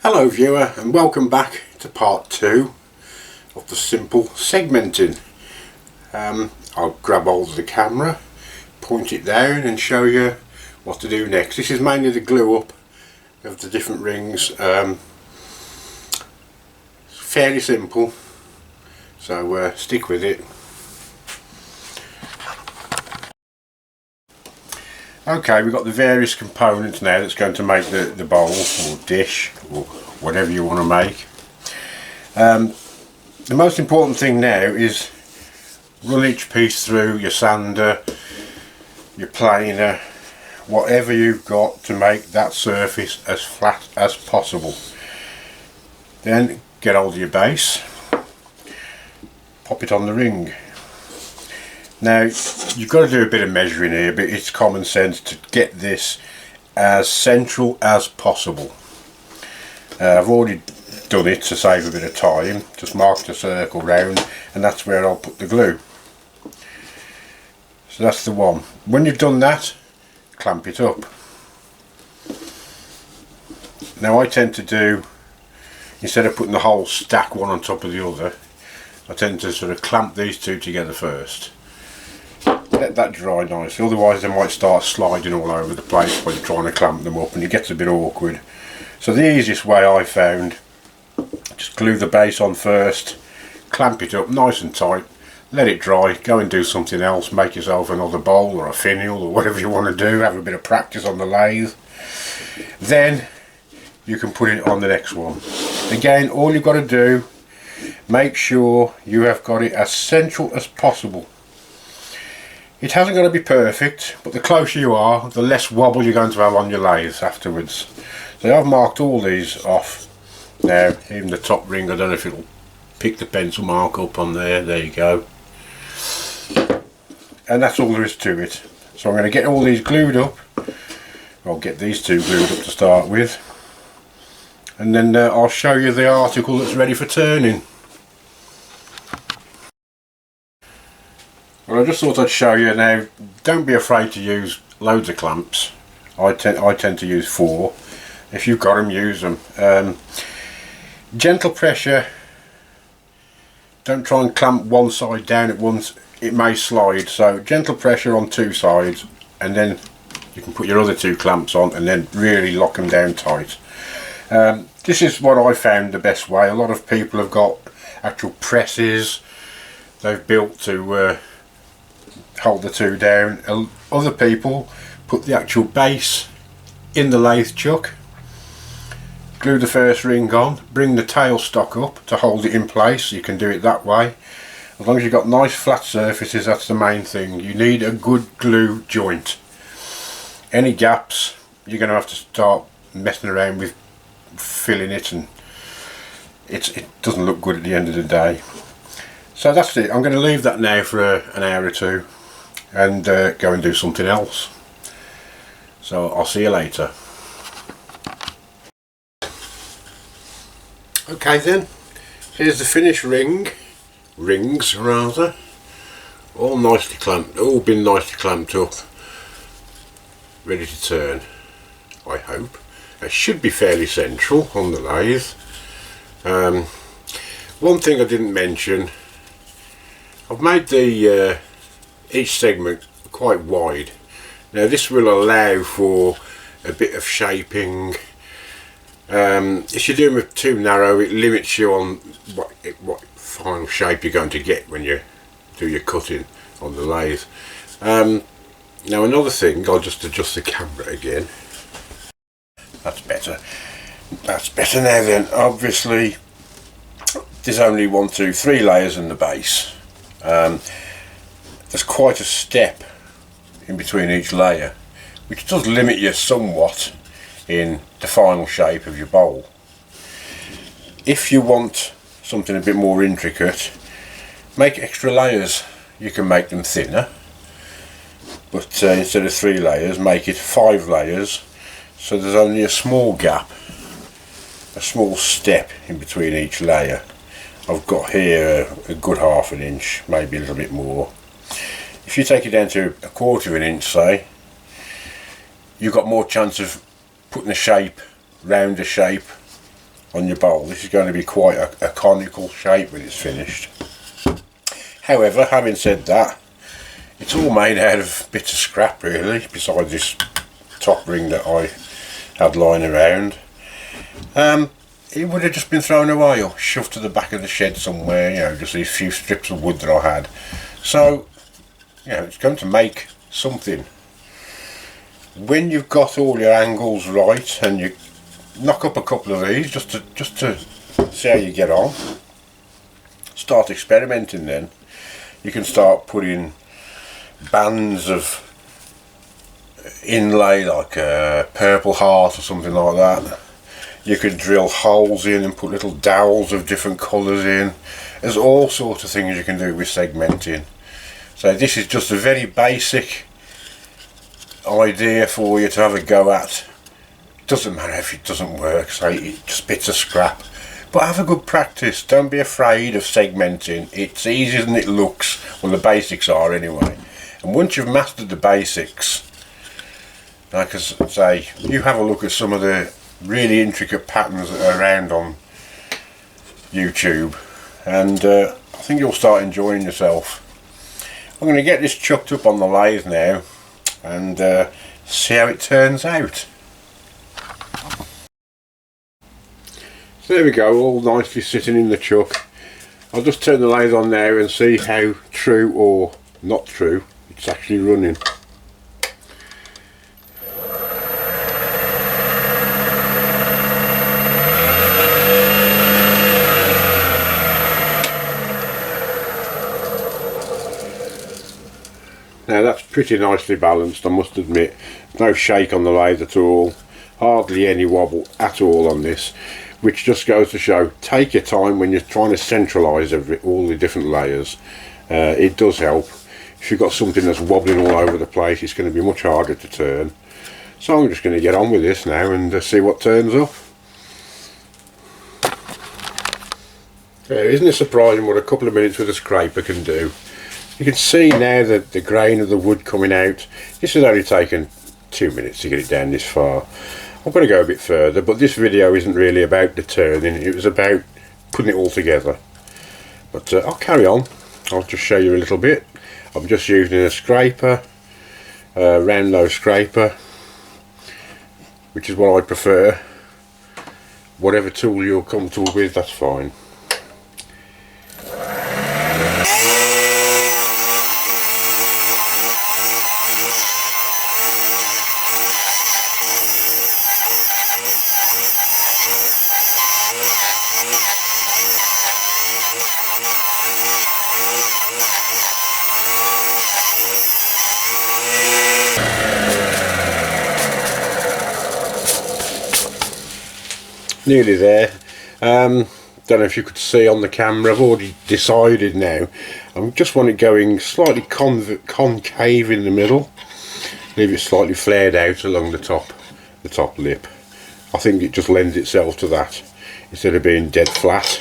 Hello viewer, and welcome back to part 2 of the simple segmenting. I'll grab hold of the camera, point it down and show you what to do next. This is mainly the glue up of the different rings. Fairly simple, so stick with it. Okay, we've got the various components now that's going to make the bowl or dish or whatever you want to make. The most important thing now is run each piece through your sander, your planer, whatever you've got to make that surface as flat as possible. Then get hold of your base, pop it on the ring. Now you've got to do a bit of measuring here, but it's common sense to get this as central as possible. I've already done it to save a bit of time, just marked a circle round, and that's where I'll put the glue. So that's the one. When you've done that, clamp it up. Now I tend to do, instead of putting the whole stack one on top of the other, I tend to sort of clamp these two together first. Let that dry nicely, otherwise they might start sliding all over the place when you're trying to clamp them up and it gets a bit awkward. So the easiest way I found, just glue the base on first, clamp it up nice and tight, let it dry, go and do something else, make yourself another bowl or a finial or whatever you want to do, have a bit of practice on the lathe. Then you can put it on the next one. Again, all you've got to do, make sure you have got it as central as possible. It hasn't got to be perfect, but the closer you are, the less wobble you're going to have on your lathe afterwards. So I've marked all these off now, even the top ring. I don't know if it'll pick the pencil mark up on there. There you go. And that's all there is to it. So I'm going to get all these glued up. I'll get these two glued up to start with, and then I'll show you the article that's ready for turning. Well, I just thought I'd show you now. Don't be afraid to use loads of clamps. I tend to use 4. If you've got them, use them. Gentle pressure. Don't try and clamp one side down at once. It may slide. So gentle pressure on 2 sides, and then you can put your other 2 clamps on, and then really lock them down tight. This is what I found the best way. A lot of people have got actual presses they've built to hold the 2 down. Other people put the actual base in the lathe chuck, glue the first ring on, bring the tailstock up to hold it in place. You can do it that way. As long as you've got nice flat surfaces, that's the main thing. You need a good glue joint. Any gaps, you're going to have to start messing around with filling it, and it doesn't look good at the end of the day. So that's it. I'm going to leave that now for an hour or 2 and go and do something else. So I'll see you later. Okay then, here's the finished rings rather, all nicely clamped, all been nicely clamped up, ready to turn, I hope. It should be fairly central on the lathe. One thing I didn't mention, I've made the each segment quite wide. Now this will allow for a bit of shaping. If you do them too narrow, it limits you on what final shape you're going to get when you do your cutting on the lathe. Now another thing, I'll just adjust the camera again. That's better. That's better now then. Obviously there's only 1, 2, 3 layers in the base. There's quite a step in between each layer, which does limit you somewhat in the final shape of your bowl. If you want something a bit more intricate, make extra layers. You can make them thinner, but instead of 3 layers, make it 5 layers, so there's only a small gap, a small step in between each layer. I've got here a good ½ an inch, maybe a little bit more. If you take it down to 1/4 of an inch, say, you've got more chance of putting a shape, rounder shape on your bowl. This is going to be quite a conical shape when it's finished. However, having said that, it's all made out of bits of scrap really, besides this top ring that I had lying around. It would have just been thrown away or shoved to the back of the shed somewhere, you know, just these few strips of wood that I had. So, you know, it's going to make something. When you've got all your angles right and you knock up a couple of these just to see how you get on, start experimenting. Then you can start putting bands of inlay like a Purple Heart or something like that. You could drill holes in and put little dowels of different colours in. There's all sorts of things you can do with segmenting. So this is just a very basic idea for you to have a go at. It doesn't matter if it doesn't work, so it's just bits of scrap. But have a good practice. Don't be afraid of segmenting. It's easier than it looks. Well, the basics are anyway. And once you've mastered the basics, like I say, you have a look at some of the really intricate patterns that are around on YouTube, and I think you'll start enjoying yourself. I'm going to get this chucked up on the lathe now and see how it turns out. So there we go, all nicely sitting in the chuck. I'll just turn the lathe on now and see how true or not true it's actually running. Now that's pretty nicely balanced, I must admit. No shake on the lathe at all, hardly any wobble at all on this, which just goes to show, take your time when you're trying to centralise all the different layers. It does help. If you've got something that's wobbling all over the place, it's going to be much harder to turn. So I'm just going to get on with this now and see what turns up. Isn't it surprising what a couple of minutes with a scraper can do? You can see now that the grain of the wood coming out. This has only taken 2 minutes to get it down this far. I'm going to go a bit further, but this video isn't really about the turning, it was about putting it all together. But I'll carry on. I'll just show you a little bit. I'm just using a scraper, a round nose scraper, which is what I prefer. Whatever tool you're comfortable with, that's fine. Nearly there. Don't know if you could see on the camera, I've already decided now. I just want it going slightly concave in the middle. Leave it slightly flared out along the top lip. I think it just lends itself to that instead of being dead flat.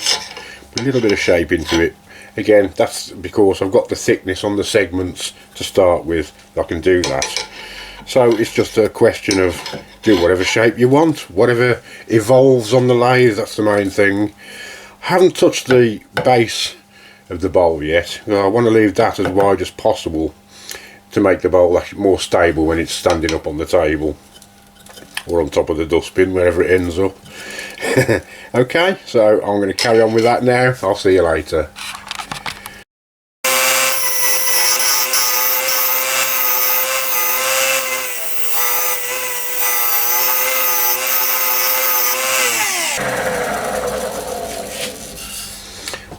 Put a little bit of shape into it. Again, that's because I've got the thickness on the segments to start with. I can do that. So it's just a question of do whatever shape you want, whatever evolves on the lathe, that's the main thing. I haven't touched the base of the bowl yet. I want to leave that as wide as possible to make the bowl actually more stable when it's standing up on the table or on top of the dustbin, wherever it ends up. Okay, so I'm going to carry on with that now. I'll see you later.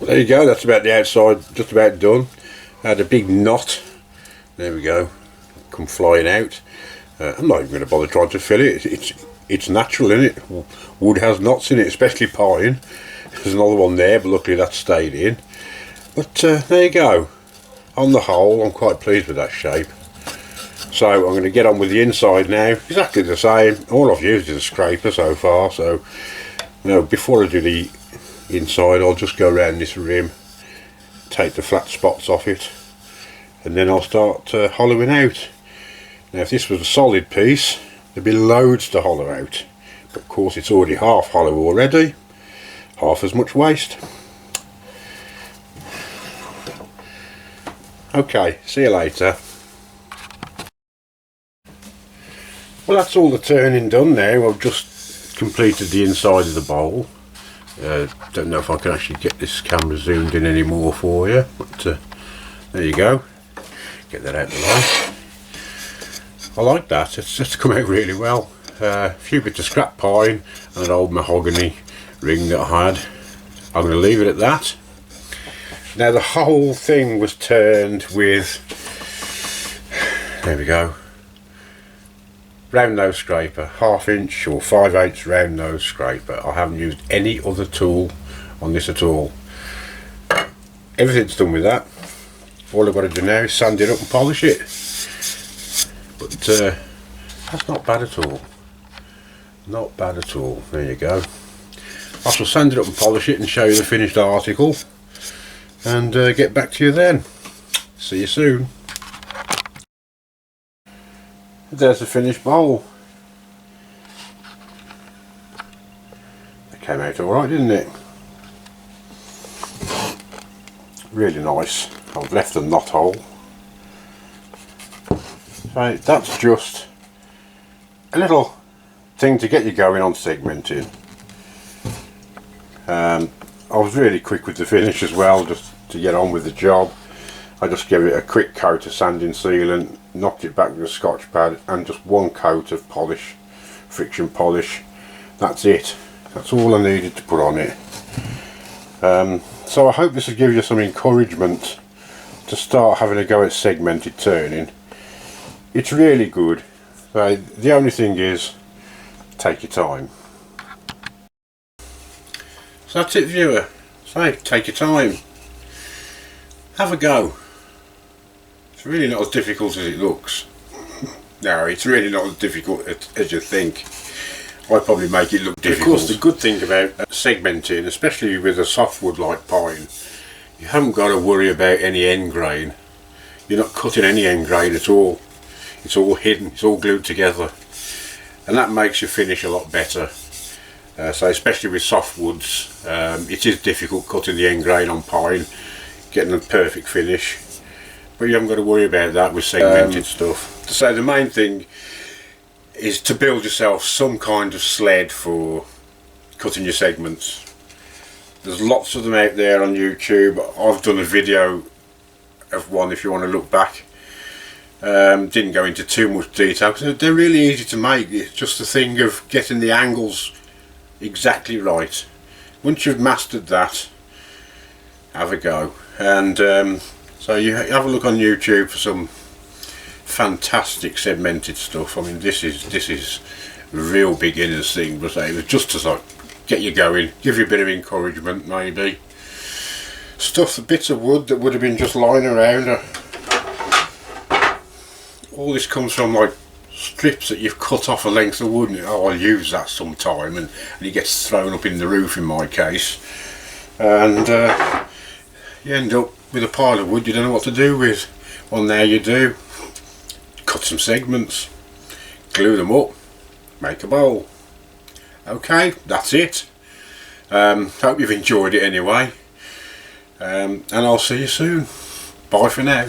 There you go, that's about the outside, just about done. I had a big knot, there we go, come flying out. I'm not even going to bother trying to fill it. It's natural, isn't it? Wood has knots in it, especially pine. There's another one there, but luckily that stayed in. But there you go. On the whole, I'm quite pleased with that shape. So I'm going to get on with the inside now. Exactly the same. All I've used is a scraper so far. So before I do the inside, I'll just go around this rim, take the flat spots off it, and then I'll start hollowing out. Now if this was a solid piece, there'd be loads to hollow out, but of course it's already half hollow already, half as much waste. Okay, see you later. Well, that's all the turning done now. I've just completed the inside of the bowl. Don't know if I can actually get this camera zoomed in anymore for you, but there you go. Get that out of the light. I like that, it's just come out really well. A few bits of scrap pine and an old mahogany ring that I had. I'm going to leave it at that. Now the whole thing was turned with, there we go, round nose scraper, 1/2 inch or 5/8 round nose scraper. I haven't used any other tool on this at all. Everything's done with that. All I've got to do now is sand it up and polish it. But that's not bad at all. Not bad at all. There you go. I shall sand it up and polish it and show you the finished article, and get back to you then. See you soon. There's the finished bowl. It came out alright, didn't it? Really nice. I've left the knot hole. So that's just a little thing to get you going on segmenting. I was really quick with the finish as well, just to get on with the job. I just gave it a quick coat of sanding sealant, knocked it back with a scotch pad, and just one coat of polish, friction polish. That's it. That's all I needed to put on it. So I hope this will give you some encouragement to start having a go at segmented turning. It's really good. So the only thing is, take your time. So that's it, viewer. So take your time. Have a go. It's really not as difficult as it looks. No, it's really not as difficult as you think. I probably make it look difficult. Of course, the good thing about segmenting, especially with a softwood like pine, you haven't got to worry about any end grain. You're not cutting any end grain at all. It's all hidden, it's all glued together, and that makes your finish a lot better. So especially with softwoods, it is difficult cutting the end grain on pine, getting a perfect finish, but you haven't got to worry about that with segmented stuff. So the main thing is to build yourself some kind of sled for cutting your segments. There's lots of them out there on YouTube. I've done a video of one if you want to look back. Didn't go into too much detail because they're really easy to make. It's just a thing of getting the angles exactly right. Once you've mastered that, have a go. And so you have a look on YouTube for some fantastic segmented stuff. I mean, this is real beginner's thing, but it was just to like get you going, give you a bit of encouragement maybe. Stuff, the bits of wood that would have been just lying around. All this comes from like strips that you've cut off a length of wood, and oh, I'll use that sometime, and it gets thrown up in the roof in my case, and you end up with a pile of wood you don't know what to do with. Well, now you do. Cut some segments, glue them up, make a bowl. Okay, that's it. Hope you've enjoyed it anyway, and I'll see you soon. Bye for now.